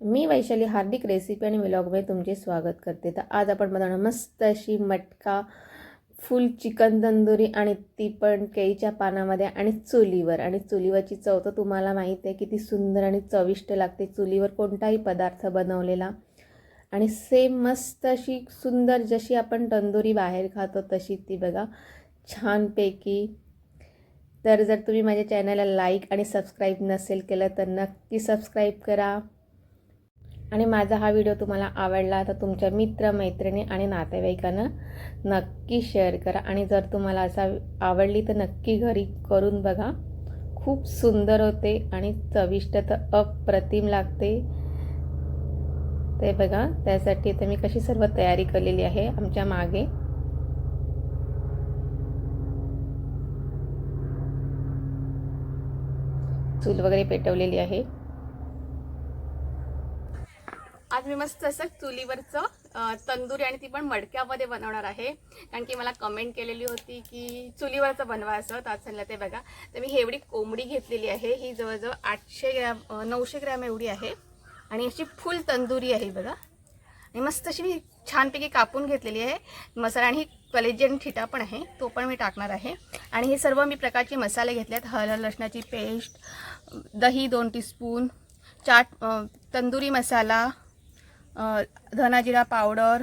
मी वैशाली हार्दिक recipe आणि व्लॉगमध्ये तुमचे स्वागत करते। तर आज आपण बनवणार मस्त अशी मटका फुल चिकन तंदुरी आणि ती पण केळीच्या पानामध्ये आणि चुलीवर। आणि चुलीवरची चव तर तुम्हाला माहित आहे किती सुंदर आणि चविष्ट लागते चुलीवर कोणताही पदार्थ बनवलेला। आणि सेम मस्त अशी सुंदर जशी आपण तंदुरी बाहेर खातो तशी ती बघा छानपैकी। तर जर तुम्ही माझ्या चॅनलला लाईक आणि सबस्क्राईब नसेल केलं तर नक्की सबस्क्राईब करा। आणि माझा हा व्हिडिओ तुम्हाला आवडला तर तुमच्या मित्रमैत्रिणी आणि नातेवाईकांना नक्की शेअर करा। आणि जर तुम्हाला असा आवडली तर नक्की घरी करून बघा, खूप सुंदर होते आणि चविष्ट तर अप्रतिम लागते। ते बघा त्यासाठी तर मी कशी सर्व तयारी केलेली आहे। आमच्या मागे चूल वगैरे पेटवलेली आहे। आज मी मस्त असं चुलीवरचं तंदुरी आणि ती पण मडक्यामध्ये बनवणार आहे। कारण की मला कमेंट केलेली होती की चुलीवरचं बनवा असं, तर आज सांगितलं ते बघा। तर मी एवढी कोंबडी घेतलेली आहे, ही जवळजवळ 800 ग्रॅम 900 ग्रॅम एवढी आहे आणि अशी फुल तंदुरी आहे बघा। आणि मस्त अशी मी छानपैकी कापून घेतलेली आहे मसाला, आणि ही कलेजी आणि ठिटा पण आहे तो पण मी टाकणार आहे। आणि हे सर्व मी प्रकारचे मसाले घेतले आहेत, हळद लसणाची पेस्ट, दही 2 टीस्पून, तंदुरी मसाला, धना जिरा पावडर,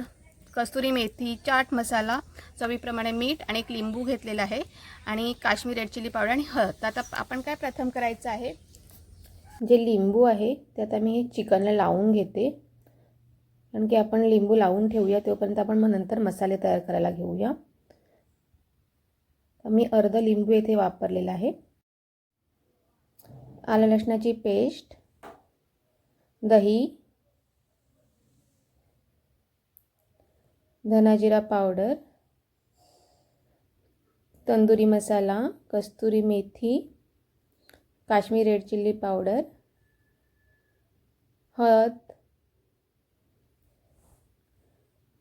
कस्तुरी मेथी, चाट मसाला, चवीप्रमाणे मीठ आणि एक लिंबू घेतलेला आहे आणि काश्मीरी रेड चिली पावडर आणि हळद। तर आता आपण काय प्रथम करायचं आहे, जे लिंबू आहे ते आता मी चिकनला लावून घेते। कारण की आपण लिंबू लावून ठेवूया तोपर्यंत आपण मग नंतर मसाले तयार करायला घेऊया। तर मी अर्ध लिंबू येथे वापरलेला आहे। आलं लसणाची पेस्ट, दही, धना जिरा पावडर, तंदुरी मसाला, कस्तुरी मेथी, काश्मीरी रेड चिली पावडर, हळद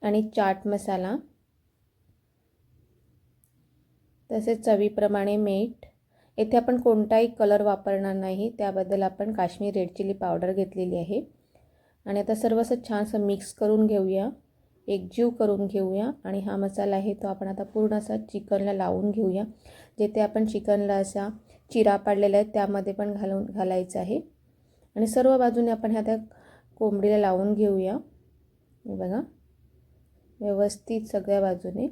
आणि चाट मसाला, तसेच चवीप्रमाणे मीठ। येथे आपण कोणताही कलर वापरणार नाही, त्याबद्दल आपण काश्मीरी रेड चिली पावडर घेतलेली आहे। आणि आता सर्व असं छान असं मिक्स करून घेऊया, एकजीव करून घेऊया। आणि हा मसाला आहे तो आपण आता पूर्ण असा चिकनला लावून घेऊया। जेथे आपण चिकनला असा चिरा पाडलेला आहे त्यामध्ये पण घालायचं आहे। आणि सर्व बाजूने आपण ह्या त्या कोंबडीला लावून घेऊया, हे बघा व्यवस्थित सगळ्या बाजूने।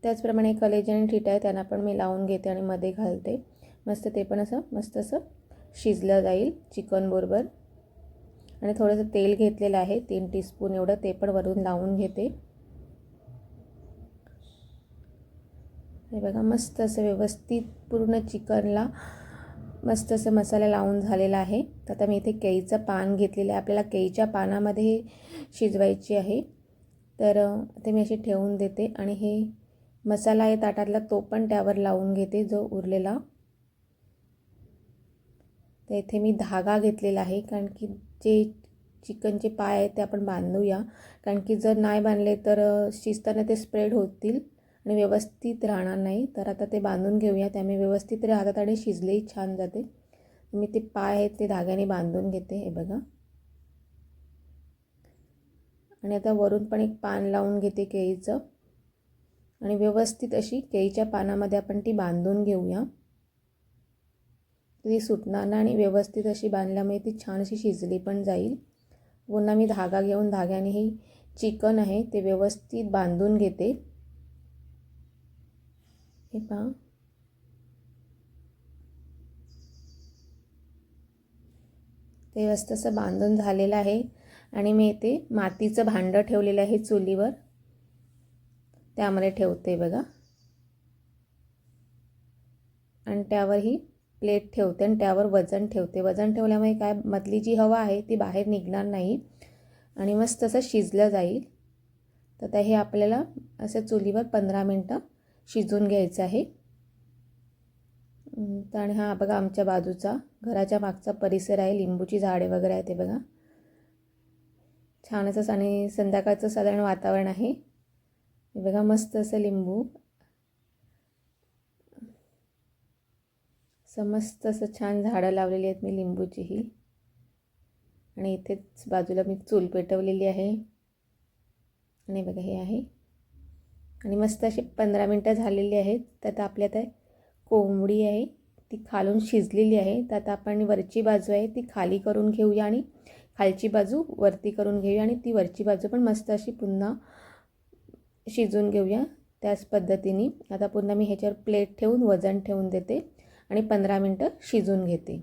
त्याचप्रमाणे कलेजी आणि ठिटा आहे त्यांना पण मी लावून घेते आणि मध्ये घालते, मस्त ते पण असं मस्त असं शिजलं जाईल चिकन बरोबर। आणि थोडंसं तेल घेतलेलं आहे 3 टीस्पून एवढं, ते पण वरून लावून घेते। हे बघा मस्त असं व्यवस्थित पूर्ण चिकनला मस्त असं मसाला लावून झालेला आहे। तर आता मी इथे केळीचं पान घेतलेलं आहे, आपल्याला केळीच्या पानामध्ये शिजवायची आहे। तर ते मी अशी ठेवून देते आणि हे मसाला आहे ताटातला तो पण त्यावर लावून घेते जो उरलेला। तर इथे मी धागा घेतलेला आहे, कारण की जे चिकनचे पाय आहेत ते आपण बांधूया। कारण की जर नाही बांधले तर शिजताना ते स्प्रेड होतील आणि व्यवस्थित राहणार नाही। तर आता ते बांधून घेऊया, त्यामुळे व्यवस्थित राहतात आणि शिजलेही छान जाते। मी ते पाय आहेत ते धाग्याने बांधून घेते, हे बघा। आणि आता वरून पण एक पान लावून घेते केळीचं आणि व्यवस्थित अशी केळीच्या पानामध्ये आपण ती बांधून घेऊया। ती सुटणार नाही आणि व्यवस्थित अशी बांधल्यामुळे ती छान अशी शिजली पण जाईल। पुन्हा मी धागा घेऊन धाग्याने ही चिकन आहे ते व्यवस्थित बांधून घेते, हे पहा। ते मस्त असं बांधून झालेलं आहे। आणि मी इथे मातीचं भांडं ठेवलेलं आहे चुलीवर, त्यामध्ये ठेवते बघा। आणि त्यावर ही प्लेट ठेवते आणि त्यावर वजन ठेवते। वजन ठेवल्यामुळे काय मधली जी हवा आहे ती बाहेर निघणार नाही आणि मस्त असं शिजलं जाईल। तर आता हे आपल्याला असं चुलीवर 15 मिनटं शिजून घ्यायचं आहे। तर आणि हा बघा आमच्या बाजूचा घराच्या मागचा परिसर आहे, लिंबूची झाडे वगैरे आहे ते बघा छान असं। आणि संध्याकाळचं साधारण वातावरण आहे, हे बघा मस्त असं लिंबू मस्त असं छान झाडं लावलेली आहेत मी लिंबूचीही. आणि इथेच बाजूला मी चूल पेटवलेली आहे. आणि बघा हे आहे. आणि मस्त अशी 15 मिनटं झालेली आहेत. त्यात आपल्यात कोंबडी आहे ती खालून शिजलेली आहे. त्यात आपण वरची बाजू आहे ती खाली करून घेऊया आणि खालची बाजू वरती करून घेऊया आणि ती वरची बाजू पण मस्त अशी पुन्हा शिजवून घेऊया त्याच पद्धतीने. आता पुन्हा मी ह्याच्यावर प्लेट ठेवून वजन ठेवून देते आणि 15 मिनटं शिजवून घेते.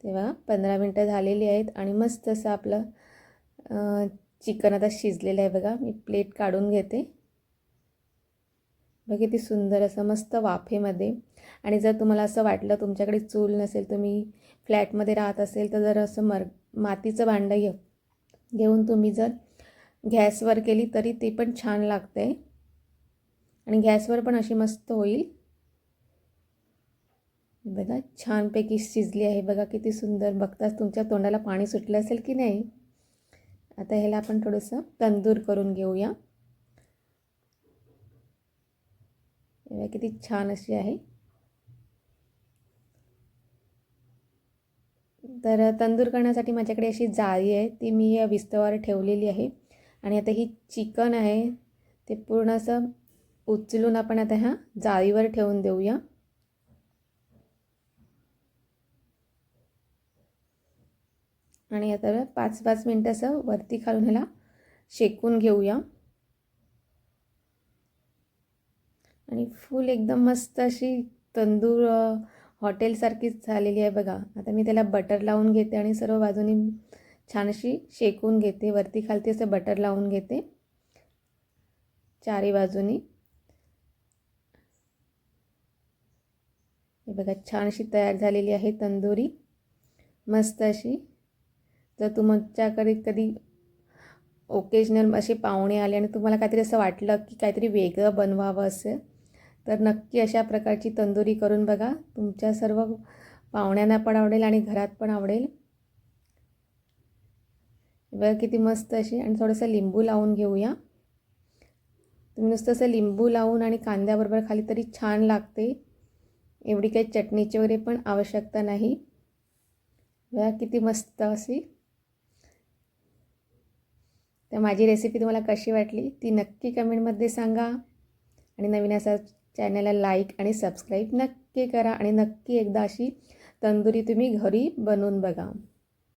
तेव्हा 15 मिनटं झालेली आहेत आणि मस्त असं आपलं चिकन आता शिजलेलं आहे बघा. मी प्लेट काढून घेते. बघा किती सुंदर असं मस्त वाफेमध्ये. आणि जर तुम्हाला असं वाटलं तुमच्याकडे चूल नसेल, तुम्ही फ्लॅटमध्ये राहत असेल, तर जर असं मातीचं भांडं घेऊन तुम्ही जर गॅसवर केली तरी ते पण छान लागते आणि गॅसवर पण अशी मस्त होईल. बघा छानपैकी शिजली आहे. बघा किती सुंदर. बघताच तुमच्या तोंडाला पाणी सुटलं असेल की नाही. आता ह्याला आपण थोडंसं तंदूर करून घेऊया. बघा किती छान अशी आहे. तर तंदूर करण्यासाठी माझ्याकडे अशी जाळी आहे ती मी या विस्तवावर ठेवलेली आहे. आणि आता ही चिकन आहे ते पूर्ण असं उचलून आपण आता ह्या जाळीवर ठेवून देऊया. आणि आता 5-5 मिनटं असं वरती खालून ह्याला शेकून घेऊया. आणि फुल एकदम मस्त अशी तंदूर हॉटेलसारखीच झालेली आहे बघा. आता मी त्याला बटर लावून घेते आणि सर्व बाजूनी छान अशी शेकून घेते. वरती खालती असं बटर लावून घेते चारी बाजूनी. हे बघा छान अशी तयार झालेली आहे तंदुरी मस्त अशी. जर तुमच्याकडे कधी ओकेजनल असे पाहुणे आले आणि तुम्हाला काहीतरी असं वाटलं की काहीतरी वेगळं बनवावं असेल, तर नक्की अशा प्रकारची तंदुरी करून बघा. तुमच्या सर्व पाहुण्यांना पण आवडेल आणि घरात पण आवडेल. बघा किती मस्त अशी. आणि थोडंसं लिंबू लावून घेऊया. तुम्ही नुसतं असं लिंबू लावून आणि कांद्याबरोबर खाली तरी छान लागते. एवढी काही चटणीची वगैरे पण आवश्यकता नाही. बघा किती मस्त अशी. तर माझी रेसिपी तुम्हाला कशी वाटली ती नक्की कमेंटमध्ये सांगा. आणि नवीन असा चॅनलला लाईक आणि सबस्क्राईब नक्की करा. आणि नक्की एकदा अशी तंदुरी तुम्ही घरी बनवून बघा.